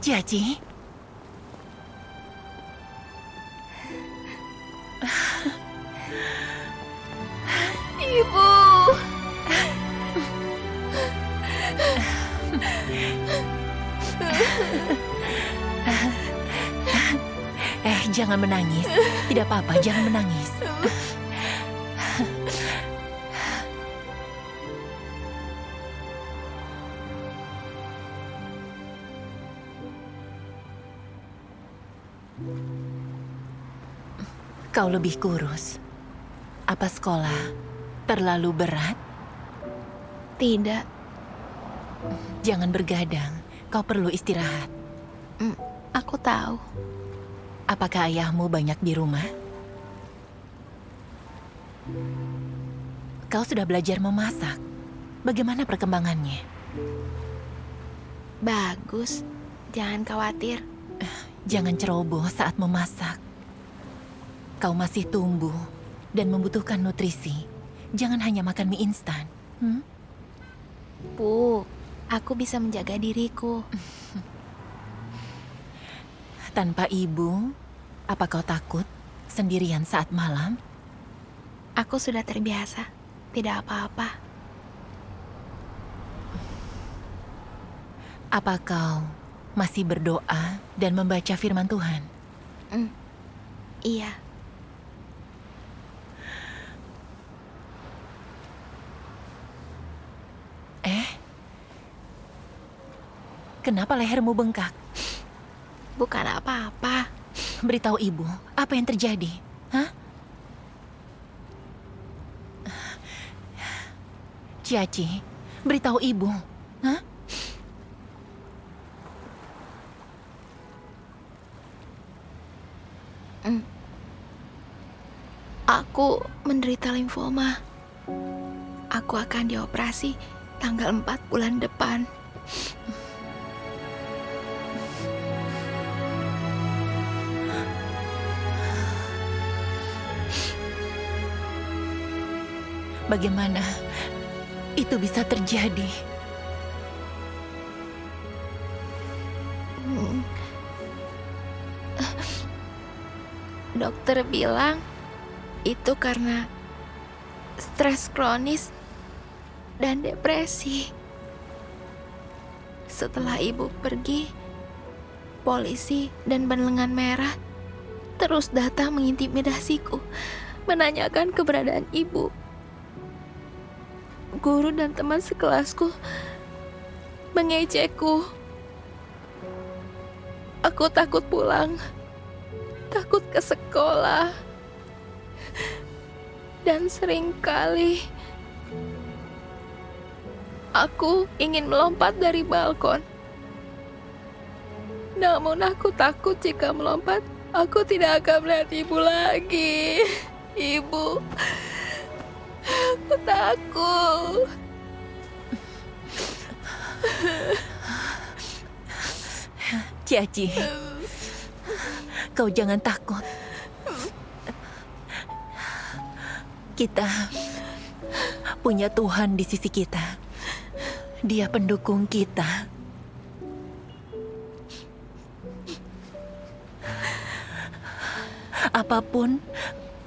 Ciaci. Ibu. Jangan menangis. Tidak apa-apa, jangan menangis. Kau lebih kurus. Apa sekolah terlalu berat? Tidak. Jangan bergadang. Kau perlu istirahat. Aku tahu. Apakah ayahmu banyak di rumah? Kau sudah belajar memasak. Bagaimana perkembangannya? Bagus. Jangan khawatir. Jangan ceroboh saat memasak. Kau masih tumbuh dan membutuhkan nutrisi. Jangan hanya makan mie instan. Bu, aku bisa menjaga diriku. Tanpa ibu, apa kau takut sendirian saat malam? Aku sudah terbiasa. Tidak apa-apa. Apa kau masih berdoa dan membaca firman Tuhan? Iya. Kenapa lehermu bengkak? Bukan apa-apa. Beritahu ibu, apa yang terjadi? Hah? Ciaci, beritahu ibu. Hah? Aku menderita limfoma. Aku akan dioperasi tanggal 4 bulan depan. Bagaimana itu bisa terjadi? Dokter bilang itu karena stres kronis dan depresi. Setelah ibu pergi, polisi dan berlengan merah terus datang mengintimidasiku, menanyakan keberadaan ibu. Guru dan teman sekelasku mengejekku. Aku takut pulang, takut ke sekolah. Dan seringkali aku ingin melompat dari balkon. Namun aku takut jika melompat, aku tidak akan melihat ibu lagi. Ibu, aku takut. Ciaci, kau jangan takut. Kita punya Tuhan di sisi kita. Dia pendukung kita. Apapun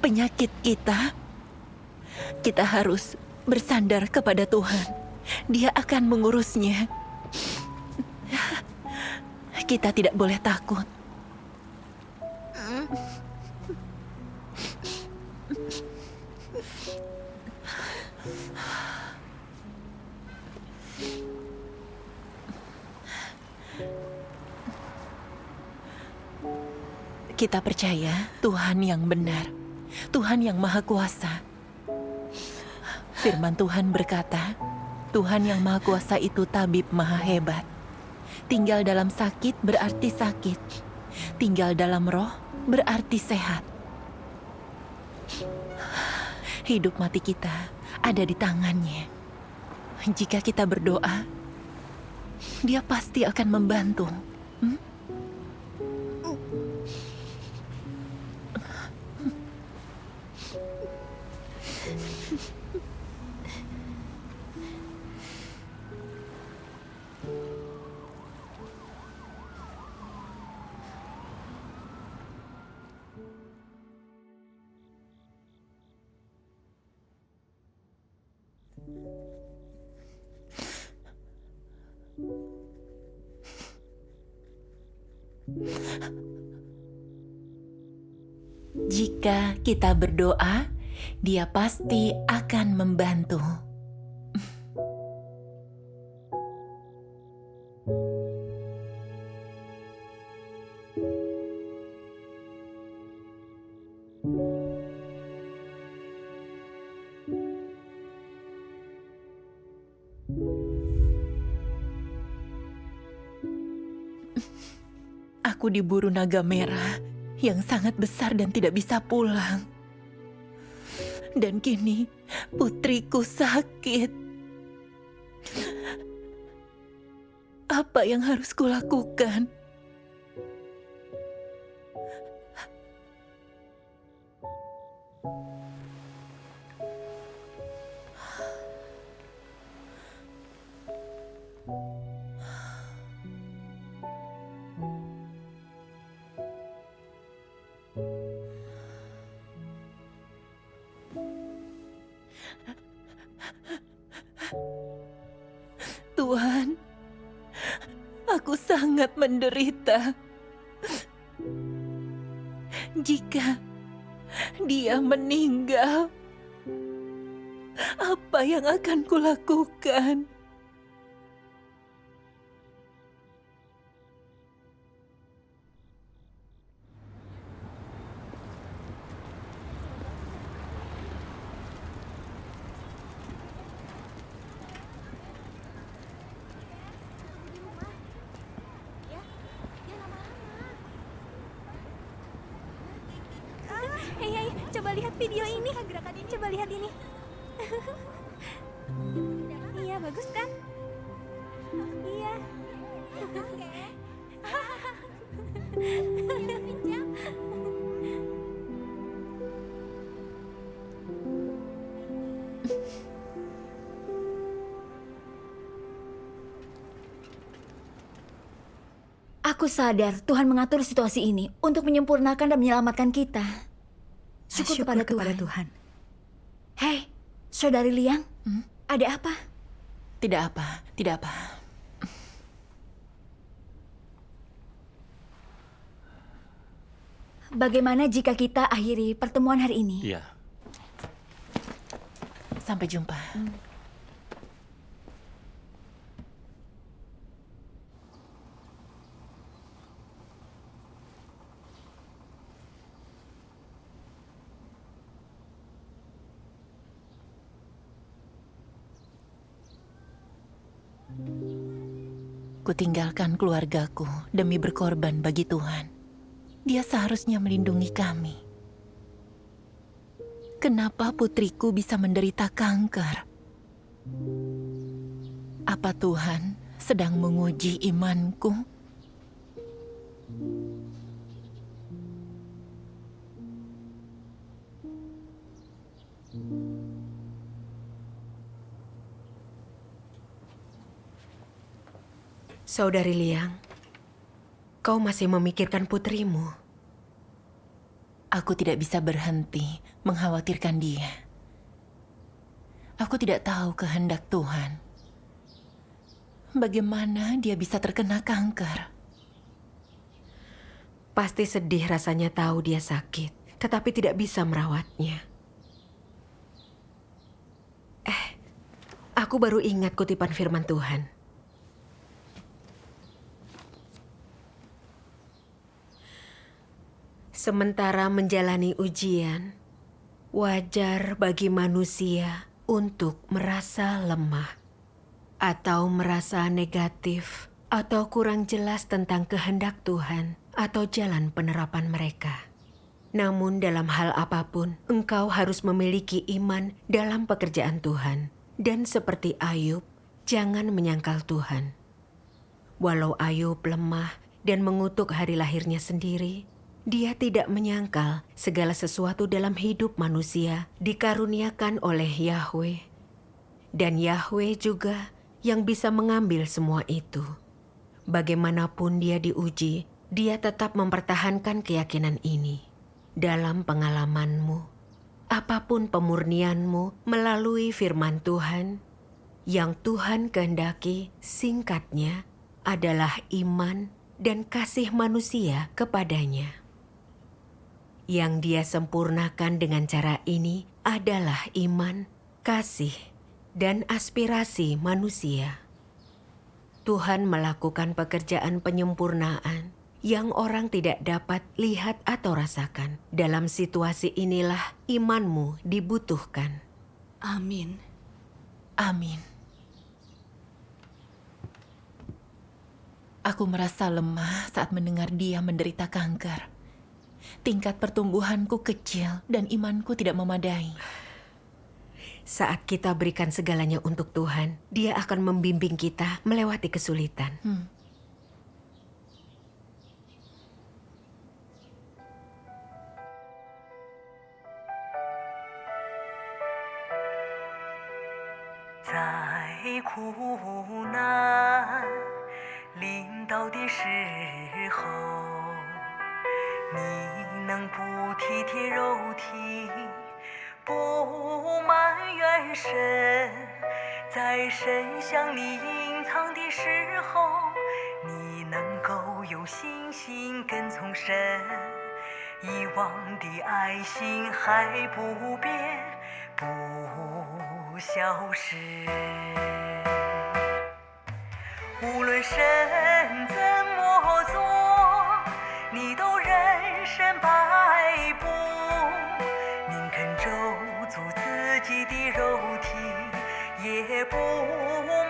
penyakit kita, kita harus bersandar kepada Tuhan. Dia akan mengurusnya. Kita tidak boleh takut. Kita percaya Tuhan yang benar, Tuhan yang Maha Kuasa. Firman Tuhan berkata, Tuhan yang Maha Kuasa itu tabib maha hebat. Tinggal dalam sakit berarti sakit. Tinggal dalam roh berarti sehat. Hidup mati kita ada di tangannya. Jika kita berdoa, Dia pasti akan membantu. Jika kita berdoa, Dia pasti akan membantu. Aku diburu naga merah yang sangat besar dan tidak bisa pulang. Dan kini putriku sakit. Apa yang harus kulakukan? Tuhan, aku sangat menderita. Jika dia meninggal, apa yang akan kulakukan? Hei, coba lihat video ini. Coba lihat ini. Iya, bagus kan? Iya. Aku sadar Tuhan mengatur situasi ini untuk menyempurnakan dan menyelamatkan kita. Syukur kepada Tuhan. Hei, Saudari Liang, ada apa? Tidak apa, tidak apa. Bagaimana jika kita akhiri pertemuan hari ini? Iya. Sampai jumpa. Kutinggalkan keluargaku demi berkorban bagi Tuhan. Dia seharusnya melindungi kami. Kenapa putriku bisa menderita kanker? Apa Tuhan sedang menguji imanku? Saudari Liang, kau masih memikirkan putrimu. Aku tidak bisa berhenti mengkhawatirkan dia. Aku tidak tahu kehendak Tuhan. Bagaimana dia bisa terkena kanker? Pasti sedih rasanya tahu dia sakit, tetapi tidak bisa merawatnya. Aku baru ingat kutipan firman Tuhan. Sementara menjalani ujian, wajar bagi manusia untuk merasa lemah atau merasa negatif atau kurang jelas tentang kehendak Tuhan atau jalan penerapan mereka. Namun dalam hal apapun, engkau harus memiliki iman dalam pekerjaan Tuhan. Dan seperti Ayub, jangan menyangkal Tuhan. Walau Ayub lemah dan mengutuk hari lahirnya sendiri, dia tidak menyangkal segala sesuatu dalam hidup manusia dikaruniakan oleh Yahweh. Dan Yahweh juga yang bisa mengambil semua itu. Bagaimanapun dia diuji, dia tetap mempertahankan keyakinan ini. Dalam pengalamanmu, apapun pemurnianmu melalui firman Tuhan, yang Tuhan kehendaki singkatnya adalah iman dan kasih manusia kepadanya. Yang Dia sempurnakan dengan cara ini adalah iman, kasih, dan aspirasi manusia. Tuhan melakukan pekerjaan penyempurnaan yang orang tidak dapat lihat atau rasakan. Dalam situasi inilah imanmu dibutuhkan. Amin. Amin. Aku merasa lemah saat mendengar dia menderita kanker. Tingkat pertumbuhanku kecil dan imanku tidak memadai. Saat kita berikan segalanya untuk Tuhan, Dia akan membimbing kita melewati kesulitan.在苦难临到的时候，你能不体贴肉体，不埋怨神，在神向你隐藏的时候，你能够有信心跟从神，以往的爱心还不变，不消失。无论神怎么做，你都认神摆布，宁肯咒诅自己的肉体，也不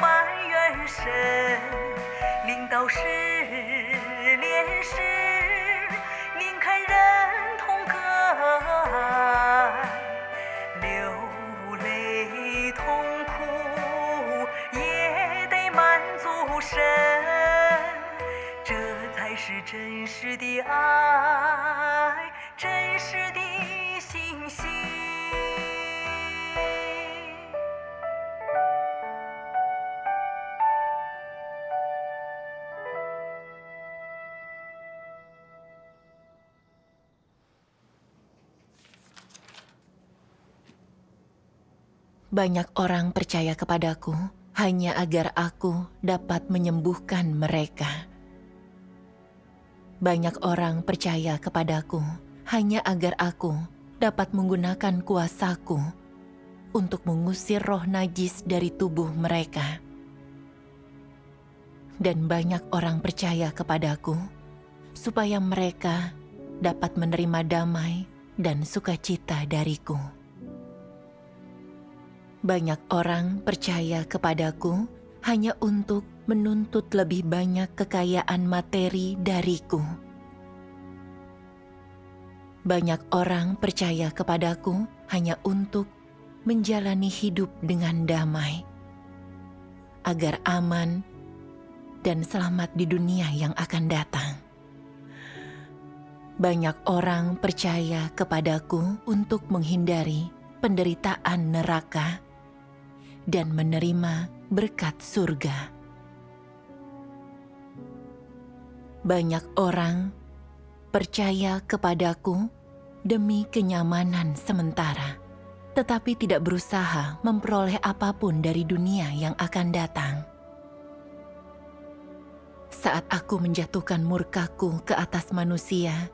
埋怨神。临到试炼时，宁肯忍痛割爱，流泪痛苦，也得满足神，这才是真实的爱，真实的信心。Banyak orang percaya kepadaku hanya agar aku dapat menyembuhkan mereka. Banyak orang percaya kepadaku hanya agar aku dapat menggunakan kuasaku untuk mengusir roh najis dari tubuh mereka. Dan banyak orang percaya kepadaku supaya mereka dapat menerima damai dan sukacita dariku. Banyak orang percaya kepadaku hanya untuk menuntut lebih banyak kekayaan materi dariku. Banyak orang percaya kepadaku hanya untuk menjalani hidup dengan damai, agar aman dan selamat di dunia yang akan datang. Banyak orang percaya kepadaku untuk menghindari penderitaan neraka dan menerima berkat surga. Banyak orang percaya kepadaku demi kenyamanan sementara, tetapi tidak berusaha memperoleh apapun dari dunia yang akan datang. Saat aku menjatuhkan murkaku ke atas manusia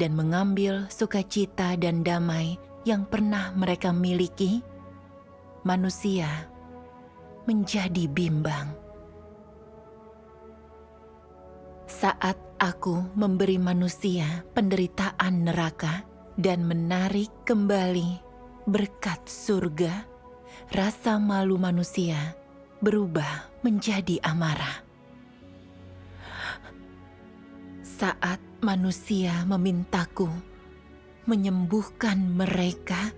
dan mengambil sukacita dan damai yang pernah mereka miliki, manusia menjadi bimbang. Saat aku memberi manusia penderitaan neraka dan menarik kembali berkat surga, rasa malu manusia berubah menjadi amarah. Saat manusia memintaku menyembuhkan mereka,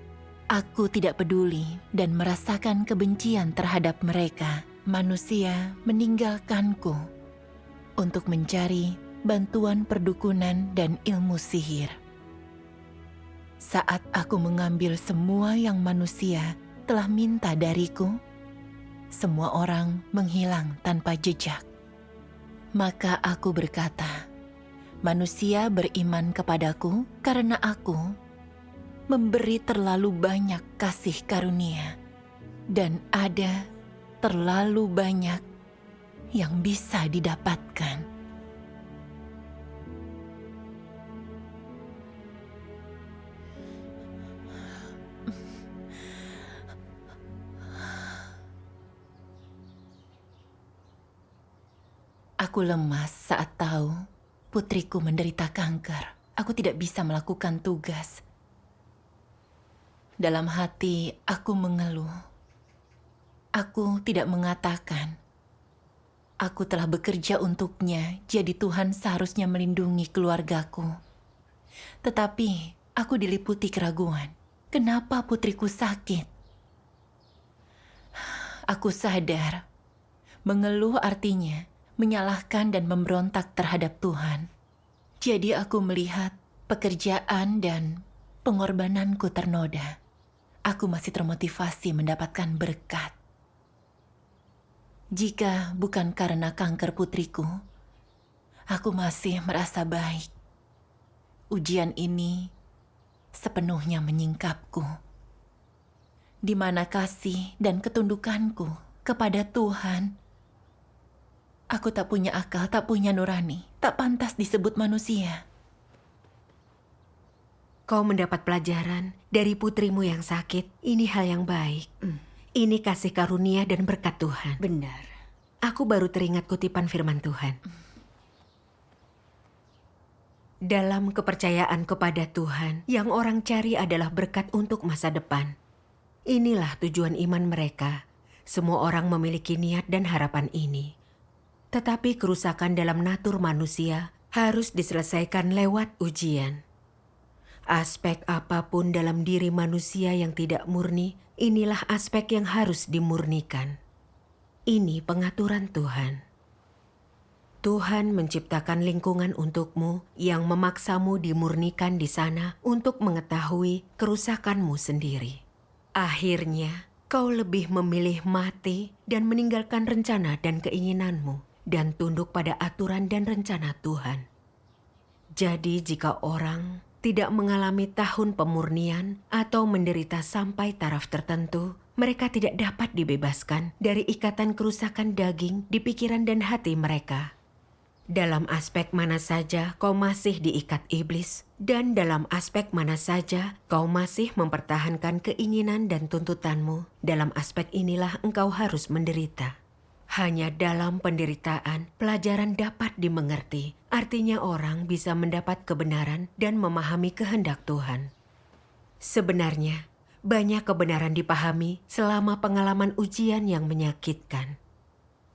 aku tidak peduli dan merasakan kebencian terhadap mereka. Manusia meninggalkanku untuk mencari bantuan perdukunan dan ilmu sihir. Saat aku mengambil semua yang manusia telah minta dariku, semua orang menghilang tanpa jejak. Maka aku berkata, manusia beriman kepadaku karena aku memberi terlalu banyak kasih karunia, dan ada terlalu banyak yang bisa didapatkan. Aku lemas saat tahu putriku menderita kanker. Aku tidak bisa melakukan tugas. Dalam hati, aku mengeluh. Aku tidak mengatakan, aku telah bekerja untuknya, jadi Tuhan seharusnya melindungi keluargaku. Tetapi, aku diliputi keraguan. Kenapa putriku sakit? Aku sadar, mengeluh artinya menyalahkan dan memberontak terhadap Tuhan. Jadi aku melihat pekerjaan dan pengorbananku ternoda. Aku masih termotivasi mendapatkan berkat. Jika bukan karena kanker putriku, aku masih merasa baik. Ujian ini sepenuhnya menyingkapku. Di mana kasih dan ketundukanku kepada Tuhan, aku tak punya akal, tak punya nurani, tak pantas disebut manusia. Kau mendapat pelajaran dari putrimu yang sakit. Ini hal yang baik. Ini kasih karunia dan berkat Tuhan. Benar. Aku baru teringat kutipan firman Tuhan. Dalam kepercayaan kepada Tuhan, yang orang cari adalah berkat untuk masa depan. Inilah tujuan iman mereka. Semua orang memiliki niat dan harapan ini. Tetapi kerusakan dalam natur manusia harus diselesaikan lewat ujian. Aspek apapun dalam diri manusia yang tidak murni, inilah aspek yang harus dimurnikan. Ini pengaturan Tuhan. Tuhan menciptakan lingkungan untukmu yang memaksamu dimurnikan di sana untuk mengetahui kerusakanmu sendiri. Akhirnya, kau lebih memilih mati dan meninggalkan rencana dan keinginanmu dan tunduk pada aturan dan rencana Tuhan. Jadi jika orang tidak mengalami tahun pemurnian atau menderita sampai taraf tertentu, mereka tidak dapat dibebaskan dari ikatan kerusakan daging di pikiran dan hati mereka. Dalam aspek mana saja kau masih diikat iblis, dan dalam aspek mana saja kau masih mempertahankan keinginan dan tuntutanmu, dalam aspek inilah engkau harus menderita. Hanya dalam penderitaan, pelajaran dapat dimengerti. Artinya orang bisa mendapat kebenaran dan memahami kehendak Tuhan. Sebenarnya, banyak kebenaran dipahami selama pengalaman ujian yang menyakitkan.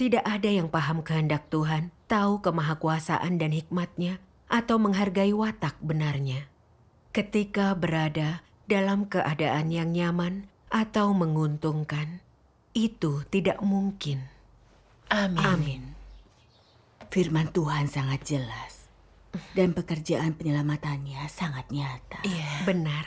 Tidak ada yang paham kehendak Tuhan, tahu kemahakuasaan dan hikmat-Nya, atau menghargai watak benarnya. Ketika berada dalam keadaan yang nyaman atau menguntungkan, itu tidak mungkin. Amin. Firman Tuhan sangat jelas. Dan pekerjaan penyelamatannya sangat nyata. Iya. Benar.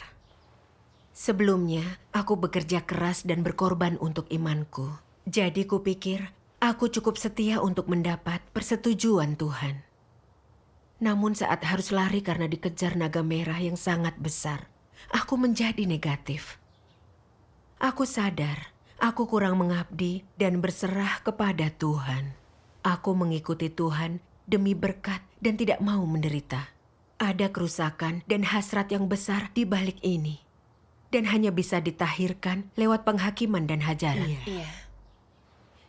Sebelumnya, aku bekerja keras dan berkorban untuk imanku. Jadi kupikir, aku cukup setia untuk mendapat persetujuan Tuhan. Namun saat harus lari karena dikejar naga merah yang sangat besar, aku menjadi negatif. Aku sadar, aku kurang mengabdi dan berserah kepada Tuhan. Aku mengikuti Tuhan demi berkat dan tidak mau menderita. Ada kerusakan dan hasrat yang besar di balik ini. Dan hanya bisa ditahirkan lewat penghakiman dan hajaran. Iya.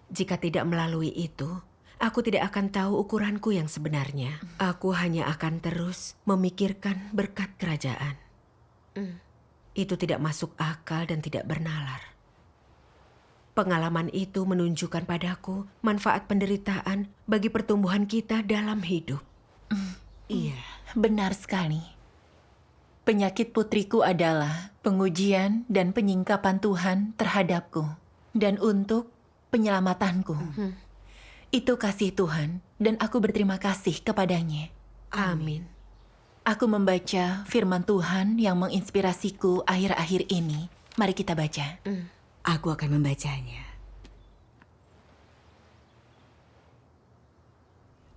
Jika tidak melalui itu, aku tidak akan tahu ukuranku yang sebenarnya. Aku hanya akan terus memikirkan berkat kerajaan. Itu tidak masuk akal dan tidak bernalar. Pengalaman itu menunjukkan padaku manfaat penderitaan bagi pertumbuhan kita dalam hidup. Iya. Benar sekali. Penyakit putriku adalah pengujian dan penyingkapan Tuhan terhadapku dan untuk penyelamatanku. Itu kasih Tuhan dan aku berterima kasih kepadanya. Amin. Aku membaca firman Tuhan yang menginspirasiku akhir-akhir ini. Mari kita baca. Aku akan membacanya.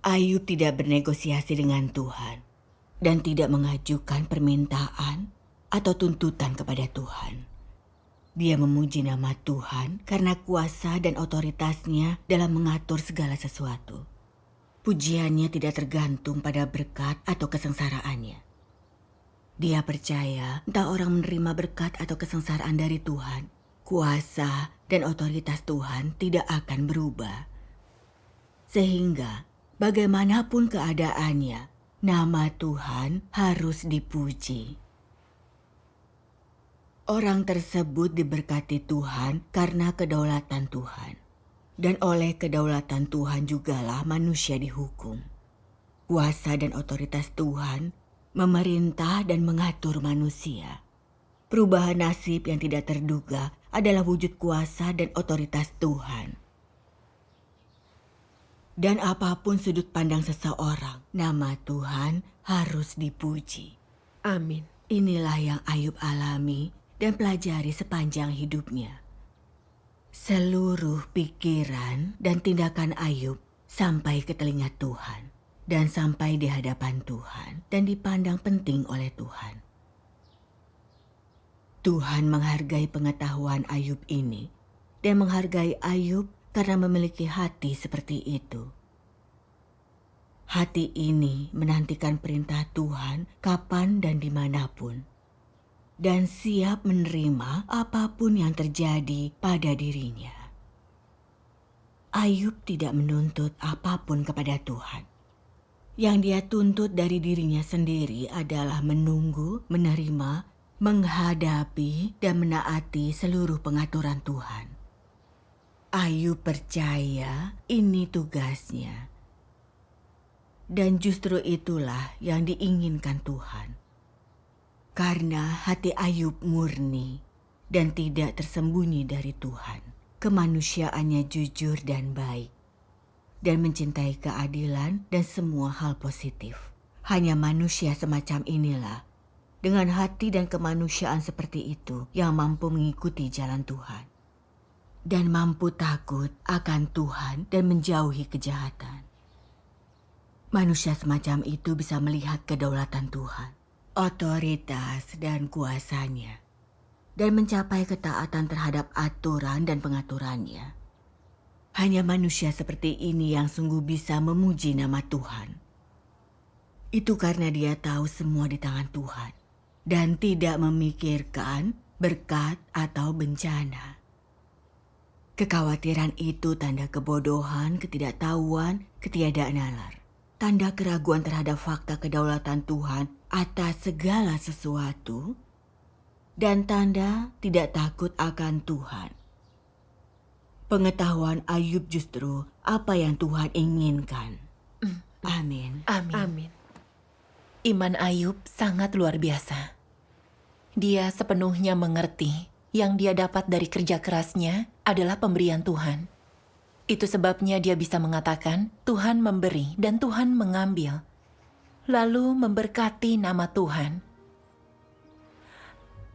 Ayub tidak bernegosiasi dengan Tuhan dan tidak mengajukan permintaan atau tuntutan kepada Tuhan. Dia memuji nama Tuhan karena kuasa dan otoritasnya dalam mengatur segala sesuatu. Pujiannya tidak tergantung pada berkat atau kesengsaraannya. Dia percaya entah orang menerima berkat atau kesengsaraan dari Tuhan, kuasa dan otoritas Tuhan tidak akan berubah. Sehingga bagaimanapun keadaannya, nama Tuhan harus dipuji. Orang tersebut diberkati Tuhan karena kedaulatan Tuhan. Dan oleh kedaulatan Tuhan jugalah manusia dihukum. Kuasa dan otoritas Tuhan memerintah dan mengatur manusia. Perubahan nasib yang tidak terduga adalah wujud kuasa dan otoritas Tuhan. Dan apapun sudut pandang seseorang, nama Tuhan harus dipuji. Amin. Inilah yang Ayub alami dan pelajari sepanjang hidupnya. Seluruh pikiran dan tindakan Ayub sampai ke telinga Tuhan dan sampai di hadapan Tuhan dan dipandang penting oleh Tuhan. Tuhan menghargai pengetahuan Ayub ini dan menghargai Ayub karena memiliki hati seperti itu. Hati ini menantikan perintah Tuhan kapan dan dimanapun, dan siap menerima apapun yang terjadi pada dirinya. Ayub tidak menuntut apapun kepada Tuhan. Yang dia tuntut dari dirinya sendiri adalah menunggu, menerima, menghadapi, dan menaati seluruh pengaturan Tuhan. Ayub percaya ini tugasnya. Dan justru itulah yang diinginkan Tuhan. Karena hati Ayub murni dan tidak tersembunyi dari Tuhan. Kemanusiaannya jujur dan baik. Dan mencintai keadilan dan semua hal positif. Hanya manusia semacam inilah, dengan hati dan kemanusiaan seperti itu, yang mampu mengikuti jalan Tuhan. Dan mampu takut akan Tuhan dan menjauhi kejahatan. Manusia semacam itu bisa melihat kedaulatan Tuhan, otoritas dan kuasanya, dan mencapai ketaatan terhadap aturan dan pengaturannya. Hanya manusia seperti ini yang sungguh bisa memuji nama Tuhan. Itu karena dia tahu semua di tangan Tuhan dan tidak memikirkan berkat atau bencana. Kekhawatiran itu tanda kebodohan, ketidaktahuan, ketiadaan nalar. Tanda keraguan terhadap fakta kedaulatan Tuhan atas segala sesuatu, dan tanda tidak takut akan Tuhan. Pengetahuan Ayub justru apa yang Tuhan inginkan. Amin. Amin. Amin. Iman Ayub sangat luar biasa. Dia sepenuhnya mengerti yang dia dapat dari kerja kerasnya adalah pemberian Tuhan. Itu sebabnya dia bisa mengatakan, Tuhan memberi dan Tuhan mengambil. Lalu memberkati nama Tuhan.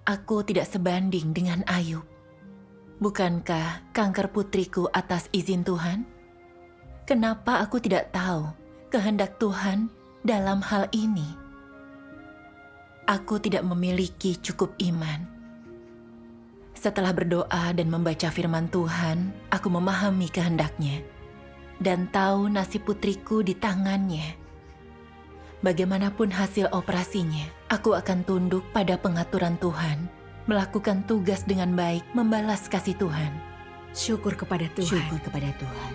Aku tidak sebanding dengan Ayub. Bukankah kanker putriku atas izin Tuhan? Kenapa aku tidak tahu kehendak Tuhan dalam hal ini? Aku tidak memiliki cukup iman. Setelah berdoa dan membaca firman Tuhan, aku memahami kehendaknya dan tahu nasib putriku di tangannya. Bagaimanapun hasil operasinya, aku akan tunduk pada pengaturan Tuhan, melakukan tugas dengan baik, membalas kasih Tuhan. Syukur kepada Tuhan. Syukur kepada Tuhan.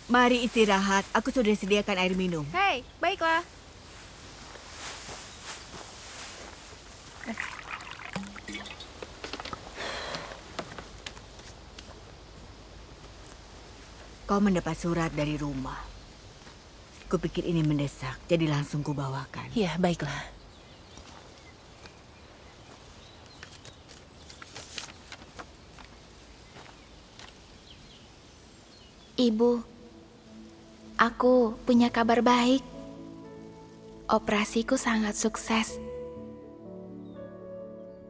Mari istirahat, aku sudah sediakan air minum. Hei, baiklah. Kau mendapat surat dari rumah. Kupikir ini mendesak, jadi langsung kubawakan. Ya, baiklah. Ibu, aku punya kabar baik. Operasiku sangat sukses.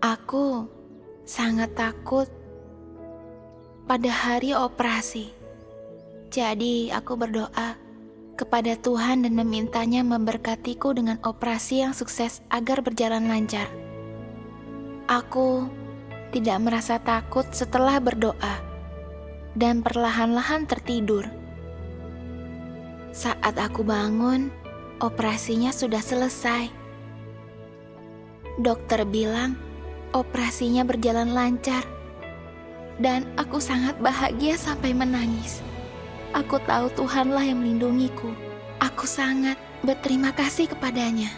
Aku sangat takut pada hari operasi. Jadi aku berdoa kepada Tuhan dan memintanya memberkatiku dengan operasi yang sukses agar berjalan lancar. Aku tidak merasa takut setelah berdoa dan perlahan-lahan tertidur. Saat aku bangun, operasinya sudah selesai. Dokter bilang operasinya berjalan lancar dan aku sangat bahagia sampai menangis. Aku tahu Tuhanlah yang melindungiku. Aku sangat berterima kasih kepadanya.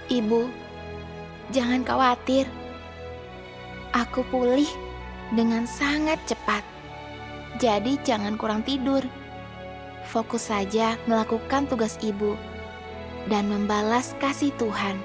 Ibu, jangan khawatir. Aku pulih dengan sangat cepat. Jadi jangan kurang tidur. Fokus saja melakukan tugas ibu dan membalas kasih Tuhan.